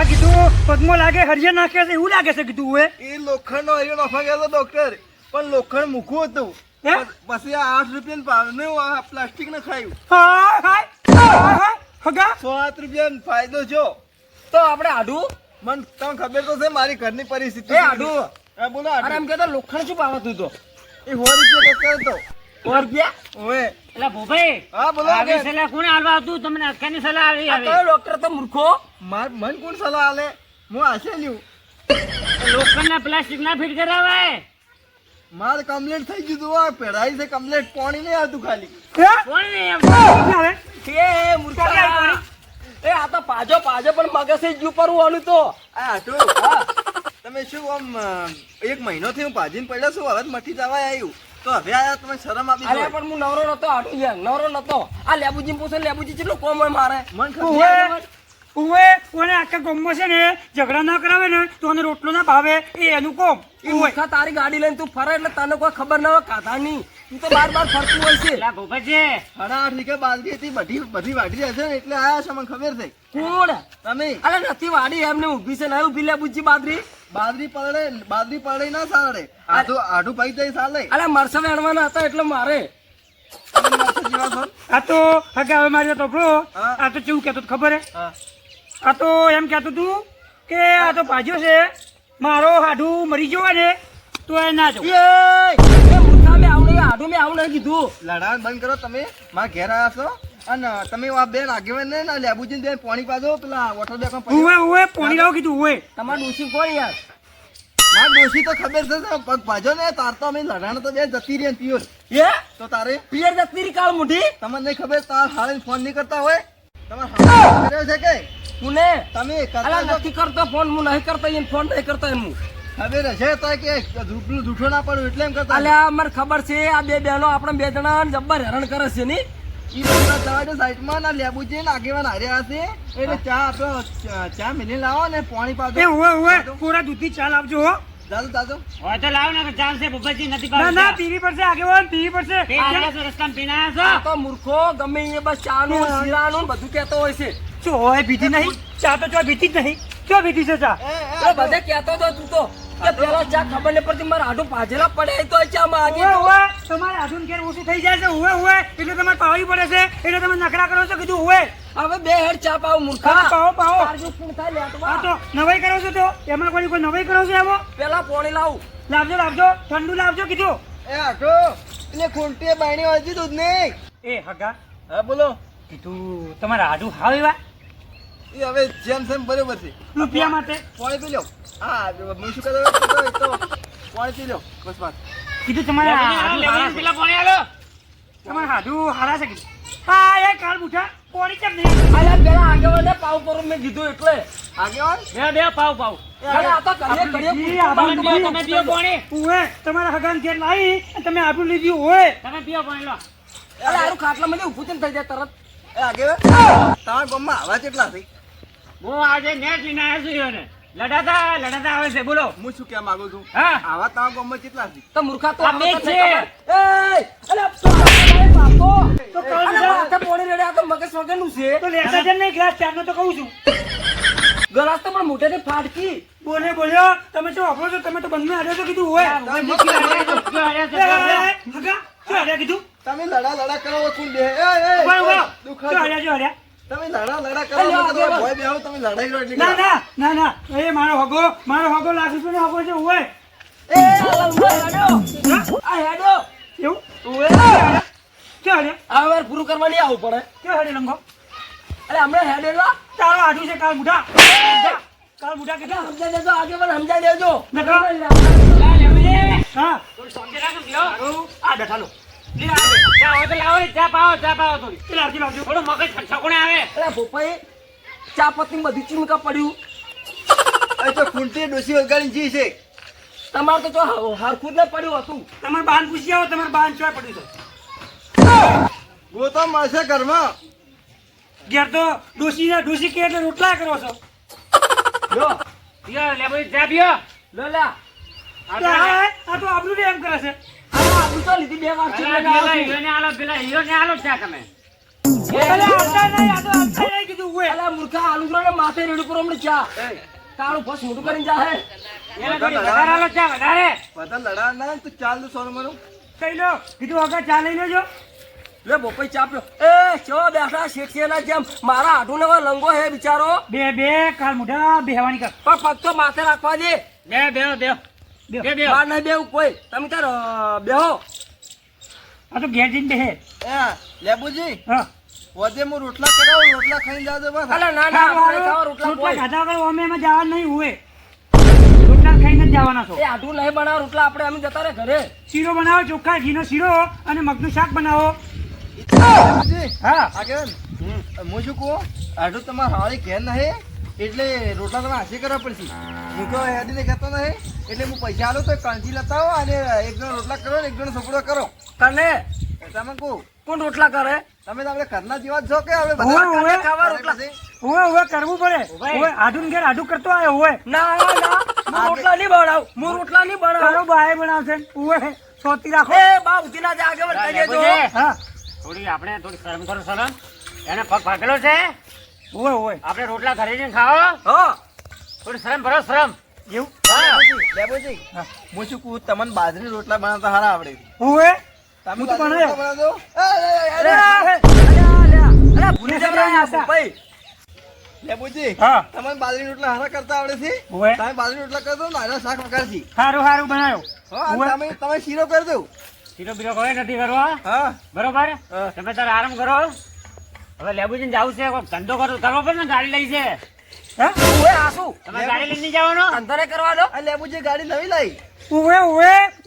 આ કીધું પગમાં લાગે હરિયા નાખે છે એવું લાગે છે કીધું હોય એ લોખંડનો હરિયો નાખવા ગયો હતો ડોક્ટર, પણ લોખંડ મૂકવું હતું. હે? પછી આ 8 રૂપિયાનું ભાવનું આ પ્લાસ્ટિક ને ખાયું. હગા 108 રૂપિયાનો ફાયદો છો. તો આપણે આડું મને તમને ખબર તો છે મારી ઘરની પરિસ્થિતિ. એ આડું હા બોલો અરે આડું. એમ કહેતો લોખંડ શું પાવતું તો એ 100 રૂપિયા ડોક્ટર હતો. 100 રૂપિયા ઓએ એટલે ભૂભાઈ હા બોલો આવી આગળ. સલાહ કોને આલવા આવતું તમને અટકાની સલાહ આવી આ આવી તો ડોક્ટર તો મૂર્ખો મન કોણ સલાહ આલે? હું આશે લ્યું. લોખંડના પ્લાસ્ટિક ના ફિટ કરાવાય માર કમ્પ્લીટ થઈ ગયું તું. આ પેઢાઈ છે કમ્પ્લીટ, પાણી નહીં આવતું ખાલી. કોણ નહીં આવતું? એ મૂર્ખા એ આ તો પાજો પણ મગજ જ ઉપર હોવાનું તો આ હાટુ, તમે શું આમ 1 મહિનોથી હું ભાજીને પડ્યો છું, હવે જ મઠી જવાય આવ્યું તો હવે આયા તમે શરમ આપી અરે દો. પણ હું નવરો નતો આડું યાર નવરો નતો આ લેબુજી પૂછે લેબુજી કેટલો કોમ હોય મારે મન ખબર ઓને આખા ગામમાં છે ને ઝઘડા ના કરાવે ને તો એને રોટલો ના ભાવે એ એનું કોમ એ મૂર્ખા તારી ગાડી લઈને તું ફરે એટલે તને કોઈ ખબર ના હોય કાધાની તું તો બાર ફરતું હોય છે એટલે ભૂભાઈ 8.5 વીઘા બાજરી હતી, બધી વાઢી હશે ને એટલે આયા છે, મને ખબર છે. કોણ તમે અરે નથી વાડી એમને ઊભી છે ના ઊભી લેબુજી બાદરી બાજરી પડે ના સારે આઢું ભાઈ જાય ચાલે. અરે મરસા વેણવાના હતા એટલે મારે તમે માણસો જેવા છો. આ તો હગા હવે મારી તોપડો હા. આ તો કેવું કહેતો હતું ખબર હે હા. આ તો એમ કહેતું તું કે આ તો ભાજ્યો છે મારો હાડું મરી જવા ને તો એ ના જવું. એ મૂર્ખા મેં આવું નહીં આડું મેં આવું નહીં કીધું લડાણ બંધ કરો. તમે મારા ઘેર આવ્યા છો અને તમે આ બેન આગેવાન ને ના લેબુજી બેન પાણી પાજો પેલા વોટર બેગ ઉવે પોણી લાવો કીધું ઉવે તમારે ડોસી કોણ યાર ના ડોશી તો ખબર છે પગ ભાજો ને તાર તો અમે લડાણ તો બે જતી રહી પિયોર. એ તો તારે પિયર જતી કાળ મુઠી તમને નહીં ખબર તાર હાલે ફોન નહીં કરતા હોય? તમારે હાલે કર્યો છે કે કોને તમે અલા કરતા છો? નથી કરતો ફોન હું નહીં કરતો એને ફોન નહીં કરતો એનું ખબર હશે તો કે જૂઠું ના પડું એટલે એમ કરતા. અલ્યા મને ખબર છે આ બે બહેનો આપણે બે જણા જબ્બર હેરાન કરે છે ની ઈ બધા જવા દે સાઈડમાં. ના લેબુજી ને આગેવાન હાર્યા હશે એટલે ચા આપો, ચા મિલી લાવો ને પાણી એ પાજો. ઉવે કોરા દૂધથી ચાલ આપજો હો. દાદો દાદો હોય તો લાવો ને ચાલશે ભૂભાઈ નથી ના ના પાડતા પીવી પડશે આગેવાન પીવી પડશે રસ્તામાં પીના છો આ તો મૂર્ખો ગમે એ બસ ચા નું શીરાનું બધું કહેતો હોય છે શું હોય ભીતી નહીં ચા તો ચો ભીતી જ નહીં ચો ભીતી છે ચા તો બધે કહેતો હતો તું તો કે પેલા ચા ખબર નહીં પડતી મારા આડું પાજેલા પડે તો ચા માં આગે ઉવે તમારે આધુન ઘેર ઓછું થઈ જાય છે ઉવે એટલે તમારે પાવી પડે છે એટલે તમે નખરા કરો છો કીધું ઉવે હવે બે હેડ ચા પાવ મૂર્ખા પાવો તારજુ પૂર્ણ થાય આ લેટવા તો નવાઈ કરો છો તો એમાં કોઈ નવાઈ કરો છો એવો પેલા પોણી લાવું લાવજો ઠંડુ લાવજો કીધું એ આટો એટલે ખૂંટીએ બાયણી વાંચી દૂધ નહીં. એ હગા હા બોલો. કીધું તમારા આડું હાવ એવા એ હવે જેમ બરોબર છે. રૂપિયા માટે પાણી પી લો. હા હું શું કહેતો હતો, પાણી પી લો બસ વાત. કીધું તમારા હાડું પેલા પાણી આલો તમારા હાડું હારા છે કીધું હા એ કાલ બુઠા કોણી કેમ નહીં અલ્યા પેલા આગેવાને પાવ કરું મેં કીધું એટલે આગેવાન બે પાવ પાવ અરે આ તો કરીએ તમે પીઓ પાણી ઉવે તમારા હગાન ઘેર લાવી અને તમે આટલું લીધું હોય તમે પીઓ પાણી લો અરે આરું ખાટલા મને ઊભું થઈ જાય તરત એ આગેવાન તમારા ગામમાં આવા કેટલા થઈ? હું આજે નેટ લઈને આવ્યો છું ને લડાતા આવે છે બોલો હું શું કહેવા માંગુ છું, હા આવા તમારા ગામમાં કેટલા થઈ? તો મૂર્ખા તો આ બે આવતા છે. નહીં ખબર. એય, અલ્યા, તો બાપો. તો કાલ અલ્યા, બુઠા માથે પોણી રેડે, આ તો મગજ વગરનું છે તો લેતા જ નહીં ગ્લાસ ચારનો તો કહું છું ગલાસ તો પણ મોઢેથી ફાટકી બોલ્યો તમે તો વાપરો છો તમે તો બંને હાર્યો તો કીધું હોય હગા શું હાર્યા કીધું તમે લડા કરો કોણ બે? એ ઉભા, ઉભા. દુખા શું હાર્યા તમે લડા કરો અલ્યા, તો તમે આગેવાન. ભોય બેહો, તમે લડાઈ કરો એટલે ના એ મારો હગો લાખ રૂપિયાનો હગો છે હોય એ આ હેડો આ હેડો એવું ઉવે. ક્યાં હાર્યા આ વાર પૂરું કરવા નહીં આવવું પડે ક્યાં હાર્યા લંગો અરે હમણાં હેડેલા તારો આઠું છે કાલ બુઢા કીધું સમજાઈ દેજો આગેવાન સમજાઈ દેજો નકરો. હા આ બેઠાલો ચા પાવો થોડી લાવજો થોડું મગજ છકોણે આવે અરે ભોપાઈ ચા પત્તી બધી ચીમકા પડ્યું એ તો ખૂંટી ડોસી વગાડી જી છે. તમારે તો જો હરખું જ ન પડ્યું હતું તમારે બાન પૂછી આવો તમારે બાન ચોય પડ્યું છે ગોતો મળશે ઘરમાં. ઘેર તો ડોસી કે એટલે રોટલા કરો છો લો પીઓ લે ભાઈ ચા પીઓ લો લા આ તો આપણું એમ કરે છે આ આબુ તો લીધી બે વાર ચીમકા પેલા હીરોને આલો ચા તમે અલે આવતા નહીં, આ તો આવતા નહીં કીધું ઉવે. અલા મૂર્ખા આલુગરો ને માથે રેડું પર હમણાં ચા કાળું ફસ મોટું કરીને જા હે એને થોડી વધારે આલો ચા, વધારે. બધા લડા ના તું ચાલ દે સોનું મારું કઈ લો કીધું આગળ ચા લઈ લેજો. લે બોપાઈ ચા પીઓ એ ચો બેઠા શેઠિયાના જેમ મારા આઢું ને લંગો હે બિચારો બે કાલ મોઢા બેહવાની કર. પણ પગ તો માથે રાખવા દે બે. બાર નહીં બેવું કોઈ તમે તાર બેહો આ તો ઘેર જઈને બેહે. એ લેબુજી હા વધે હું રોટલા કરાવું રોટલા ખાઈને જાજો બસ અલા ના ના આપણે ખાવા રોટલા રોટલા કોઈ ખાધા વગર અમે એમાં જવાનું નહીં ઉવે. રોટલા ખાઈને જ જવાના છો. એ આઢું નહીં બનાવ રોટલા આપણે અમે જતા રહે ઘરે શીરો બનાવો, ચોખ્ખા ઘીનો શીરો અને મગનું શાક બનાવો. લેબુજી હા આગળ હું શું કહું આડું તમારે હાળી ઘેર નહીં એટલે રોટલા તમે હાથી કરવા પડશે હું તો હેડીને કહેતો નહીં એટલે હું પૈસા આલો તો કાંચી લેતા આવો અને એક જણ રોટલા કરો ને એક જણ સપડો કરો તને તમે કહું કોણ રોટલા કરે તમે તો આપણે ઘરના જેવા જ છો કે આપણે ઓવે, બધા ઓવે. ખાવા રોટલા ઉવે કરવું પડે. ઉવે આધુન ઘેર આધું કરતો આવ્યો ઉવે. ના ના હું રોટલા નહીં બનાવ હું રોટલા નહીં બનાવ તારો બાય બનાવશે ને. ઉવે સોતી રાખો. એ બા ઉતી ના જા આગળ કહી દેજો લેબુજી, હા થોડી આપણે થોડી શરમ કરો શરમ. એને પગ ભાગેલો છે, ઉવે આપણે રોટલા ઘરે જઈને ખાઓ. હા થોડી શરમ ભરો શરમ. એવું લેબુજી હા. હું શું કહું તમને બાજરી રોટલા બનાવતા હારા આવડે ઉવે તમે હું તો બાજરી બનાવ્યો. રોટલા બનાવજો અરે ભૂલી જવાય ભાઈ લેબુજી હા તમને બાજરી રોટલા હારા કરતા આવડે છે ઉવે તમે બાજરી રોટલા કરજો ને આના શાક વગાડશી સારું બનાવ્યો. હા ઉવે. તમે તમે શીરો કરી દો શીરો બીરો કોઈ નથી કરવો, હા બરોબર? હા. તમે તારે આરામ કરો. હવે લેબુજીને જાવું છે, કોઈક ધંધો કરવો પડે ને, ગાડી લઈ છે. હા ઉવે આસુ તમે ગાડી લઈને નહીં જવાનો? અંતરે કરવા દો આ લેબુજી ગાડી નવી લાવી ઉવે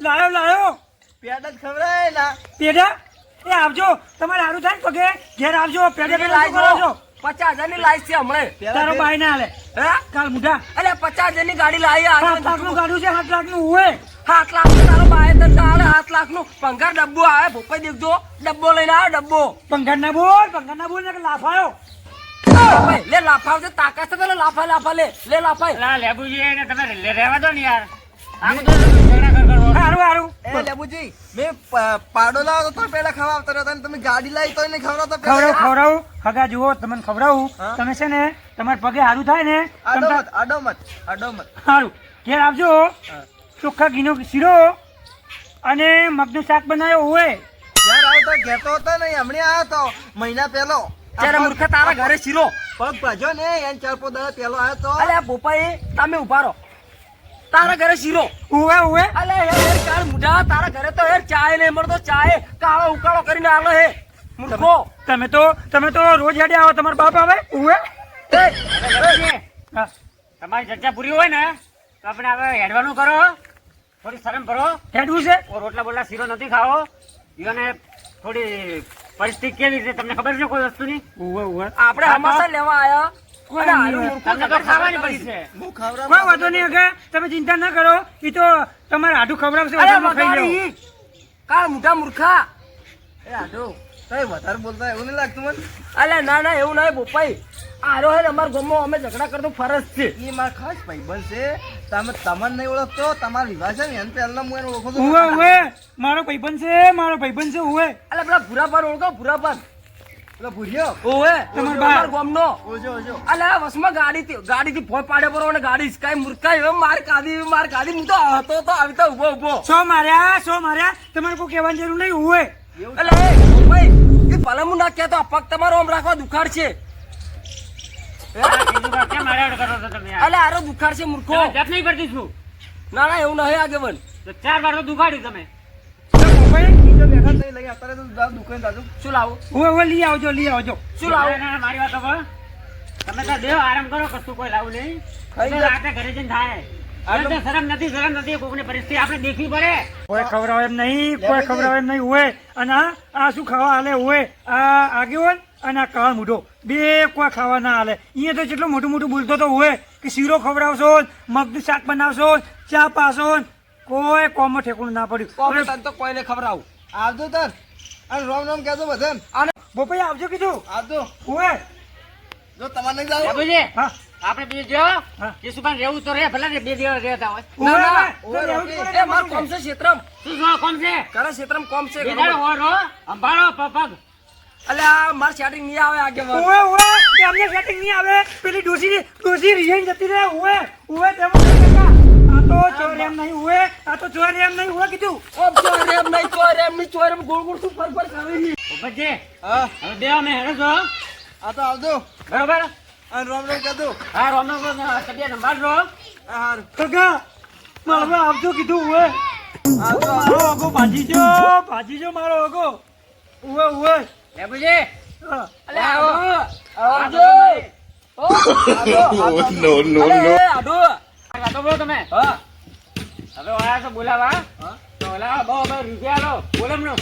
લાયો પેડા જ ખવડાય ના પેડા એ આવજો. તમારે સારું થાય ને પગે ઘેર આવજો. પેડા પેડા લાઈ શું કરો છો? 50,000 ની લાઈસ છે હમણે તારો બાય ના હાલે હે કાલ મુઢા. અલે 50,000 ની ગાડી લાવી 7 લાખનું ગાડું છે, 7 લાખનું ઉવે. 7 લાખ નું તારો બાય તને તારે 7 લાખ નું પંગાર ડબ્બો આવે ભોપાઈ દેખજો ડબ્બો લઈને આવે ડબ્બો પંગર ના બોલ ને કે લાફાયો. ભાઈ લે લાફા છે તાકાત છે તો લાફા લે લાફા અલા, લેબુજી એને તમે રહેવા દો ને યાર. આ બધું ઝઘડા કરવો. સારું એ લેબુજી મેં પાડો લાવ્યો તો પેલા ખાવા આવતા હતા અને તમે ગાડી લાવી તો એને ખવડાવતા પહેલા. ખવડાવું હગા જુઓ તમને ખવડાવું. હા. તમે છે ને તમારા પગે સારું થાય ને આડો મત સારું ઘેર આવજો. ચોખ્ખા ઘીનો શીરો અને મગનું શાક બનાવ્યો હોય. ઘેર આવતા ઘેતો હતો નહીં હમણાં આવ્યો તો મહિના પહેલો ત્યારે મૂર્ખા તારા ઘરે શીરો પગ ભાજ્યો ને એને 4-5 દાડા પહેલો આવ્યો તો અલે ભોપાઈ તમે ઉભા રહો તારા ઘરે શીરો ઉવે અલે યાર કાળ મુઢા તારા ઘરે તો યાર ચાય નહીં મળતો ચાય કાળો ઉકાળો કરીને આલો હે મૂર્ખો તમે તો રોજ હેડે આવો. તમારા બાપ આવે ઉવે. લેબુજી, હા તમારી ચર્ચા પૂરી હોય ને તો આપણે હવે હેડવાનું કરો. થોડી શરમ ભરો. હેડવું છે. ઓ રોટલા બોટલા શીરો નથી ખાવો. ઈઓને થોડી પરિસ્થિતિ કેવી છે તમને ખબર છે કોઈ વસ્તુની? ઉવે આપણે હમાસા લેવા આયા અને હારું મૂર્ખો તમને તો ખાવાની પડી છે. હું ખવડાવ કોઈ વાંધો નહીં હગા. તમે ચિંતા ના કરો. એ તો તમારે આડું ખવડાવશે. અરે વધારે ખાઈ લેવો. વગાડી કાળ મુઢા મૂર્ખા એ આડો તમે વધારે બોલતા એવું નહીં લાગતું મને અલે ના એવું નહીં ભોપાઈ આરો હે ને અમારા ગામમાં અમે ઝઘડા કરતો ફરજ છે એ મારા ખાસ ભાઈબંધ છે તમે તમને નહીં ઓળખતો તમારા વિવાહ છે ને એને પહેલા હું એને ઓળખું છું ઉવે મારો ભાઈબંધ છે ઉવે. અલે પેલા ભૂરાપાન ઓળખો ભૂરાપાન પેલો ભૂર્યો ઓવે તમાર અમારા ગામનો ઓજો અલે આ વસમાં ગાડીથી ભોય પાડે પર અને ગાડી કઈ મૂર્ખા એમ માર કાઢી હું તો હતો તો આવી તો ઉભો સો માર્યા તમારે કોઈ કહેવાની જરૂર નહીં ઉવે. અલે ભાઈ એ ભલે હું ના કહેતો આ પગ તમારો આમ રાખવા દુખાડ છે આ ખેતીમાં કેમ મારે અડ કરો છો તમે યાર? અલે આરો દુખાડ છે મૂર્ખો તમે જપ નહીં પડતી છું. ના એવું નહીં આગેવન તો 4 વાર તો દુખાડ્યું તમે. બીજો બેઠા નહીં લઈ અત્યારે તો દુકાન દાદુ શું લાવું ઉવે લઈ આવજો. શું લાવું ના, ના, મારી વાત સાંભળો. તમે તો દેવ આરામ કરો, કશું કોઈ લાવું નહીં. ખાઈ એટલે જા. રાતે ઘરે જઈને થાય. એટલે તો શરમ નથી કોકની પરિસ્થિતિ આપણે દેખવી પડે. કોઈ ખવડાવે એમ નહીં ઉવે. અને આ શું ખાવા હાલે ઉવે. આ આગેવાન અને આ કાળ મૂઢો બે કોઈ ખાવા ના હાલે. અહીંયા તો જેટલું મોટું બોલતો તો હોય કે શીરો ખવડાવશો, મગનું શાક બનાવશો, ચા પાશો, કોઈ કોમમાં ઠેકું ના પડ્યું. તને તો કોઈને ખબરાવું આવજો તાર અને રોમ કહેજો બધાને અને બોપાઈ આવજો કીધું આવજો ઉવે. જો તમારે નહીં જાવ બાબુજી, હા આપણે બીજું જો હા. કેશુભાઈ રહેવું તો રહે, ભલે ને 2 દિવસ રહેતા હોય. ઉવે, ના, તો રહેવું જ પડે એ માર કોમ છે ક્ષેત્રમ શું જો કોમ છે? ઘણા ક્ષેત્રમ કોમ છે બે દાડો ઓર હો, સંભાળો પગ. અલ્યા માર સેટિંગ નહીં આવે આગેવાન. ઓવે ઓવે એ અમને સેટિંગ નહીં આવે પેલી ડોસી રિઝાઇન જતી રહે ઓવે ઓવે તેમાં નહીં કાકા. આ તો ચોર એમ નહીં ઓવે આ તો ચોર એમ નહીં ઓવે કીધું ઓ ચોર એમ નહીં, ચોર એમ નહીં, ચોર એમ ગોળ ગોળ શું ફર ફર કરે છે? ઉપરજી હા હવે બે અમે હેડો છો આ તો આવજો બરોબર અને રામ રામ કહેજો. હા રોનો તબિયત સંભાળજો. હા હારું. કાકા મારવા આવજો કીધું ઓવે આવજો મારો આગો ભાજીજો મારો આગો ઓવે ઓવે લેબુજી હા. અલ્યા આવો. આવજો. અલે આડો. વાતો બોલો તમે હા હવે આયા છો બોલાવા તો ઓલા બહુ રૂપિયા લો બોલે એમનો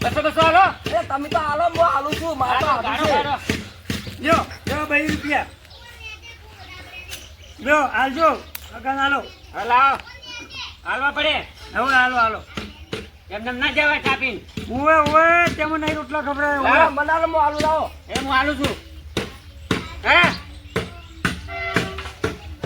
બસો હાલો એ તમે તો હાલો હું હાલું છું મારે તો હાલું છે. લ્યો 2 રૂપિયા લ્યો આલજો કાકા હાલો હવે લાવો હાલવા પડે હવે હાલો એમને ના જવાય કાપીને ઓવે ઓવે તેમાં નહીં રોટલા ખવડાવે ઓવે. હા, મને હાલો, હું હાલું લાવો. એ હું હાલું છું હે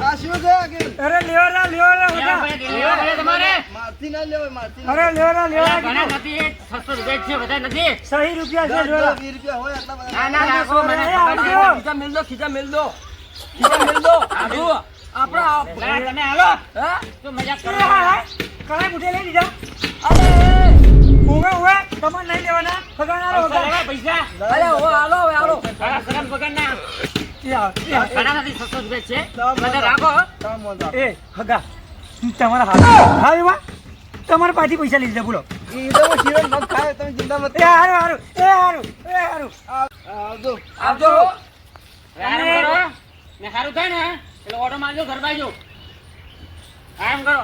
આ શું છે કે અરે લેવાના લેવા કાકા. પડે, લેવા પડે તમારે મારથી ના લેવાય મારથી ના અરે લેવાના અલા, ઘણા કીધું. નથી 600 રૂપિયા જ છે બધા નથી સહી રૂપિયા છે લેવાય. લેવાના. 20 રૂપિયા હોય આટલા બધા. ના ના રાખો મને એ ખબર આવજો. છે. ખીચા મેલ દો, ખીચા મેલ દો. ખીચા મેલ દો. આડો. આપણે ના, તમે હાલો હા? તો મજાક એ કરો હા, હા. કળાઈ મુઠે લઈ લીધા અરે ઓવે ઓવે તમારે નહીં લેવાના કાકા હાલો પૈસા કાકા. લેવા, પૈસા અરે હવે હાલો હવે હાલો. હા, સગન બગન ના એ આવ, એ આવ. ઘણા નથી 600 રૂપિયા છે બધા રાખો કામ મોજા. એ હગા તમારા હાથ હા એમાં તમારે પાછી પૈસા લઈ લીધા બોલો ઈ તો હું શિવન મગ ખાય તમે ચિંતા મત એ હારું આવજો. આવજો. આરામ કરો ને સારું થાય ને એટલે ઓટો મારજો ઘર બાજુ આરામ કરો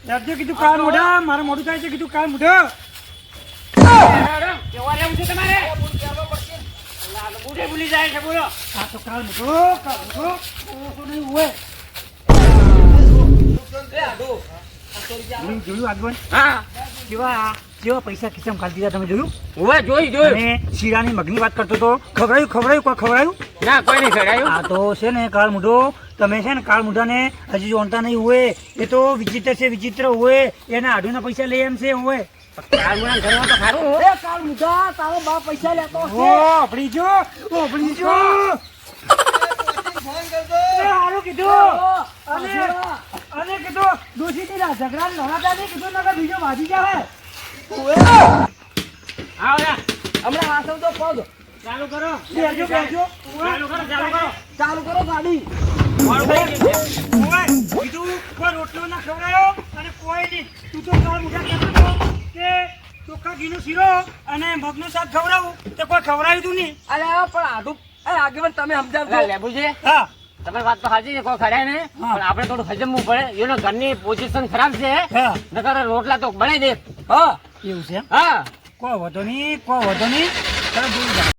રાખજો કીધું કાળ મોઢા મારે મોઢું થાય છે કીધું કાળ મોઢા કેવા રહેવું છે તમારે બુઢે ભૂલી જાય છે બોલો આ તો કાળ મોઢો ઓછો નહીં હોય એ આડો. જોયું આગળ હા જેવા પૈસા ખિસ્સામાં ખાલી દીધા તમે જોયું હવે જોઈ અને શીરાની મગની વાત કરતો તો ખવડાયું ના કોઈ નહીં ખેડાયું આ તો છે ને કાળ મોઢો તમે છે ને કાળ મોઢાને હજી જોણતા નહીં હોય એ તો વિચિત્ર હોય એના આઢુના પૈસા લઈ એમ છે હોય કાળમુણા ઘરમાં તો ખારું એ કાળ મુઢા, તારો બાપ પૈસા લેતો ઓ હશે. આપણી જો ફોન કરજો. એ હારું કીધું ઓ, અને આવજો. અને કીધું દોષીથી ઝઘડા લડાતા નહીં કીધું નકર બીજો વાજી જાવે આવો યા હમણાં હાથો તો પગ. ચાલુ કરો બેજો ચાલુ કરો ગાડી. મોડું થઈ ગયું છે. ઓય કીધું કોઈ રોટલો ના ખવડાયો અને કોઈ નહીં તું તો કાળ મોઢા કહેતો હતો કે ચોખ્ખા ઘીનો શીરો અને મગનું શાક ખવડાવું તે કોઈ ખવડાવ્યું તું નહીં અરે પણ આડું એ આગેવાન તમે સમજાવજો. અલા, લેબુજી હા તમારી વાત તો સાચી છે કોઈ ખડાય ને હા. પણ આપણે થોડું હજમવું પડે એનો ઘરની પોઝિશન ખરાબ છે હા નકર રોટલા તો બનાવી દે હા એવું છે એમ? હા કોઈ વધો નહીં તમે ભૂલી જાઓ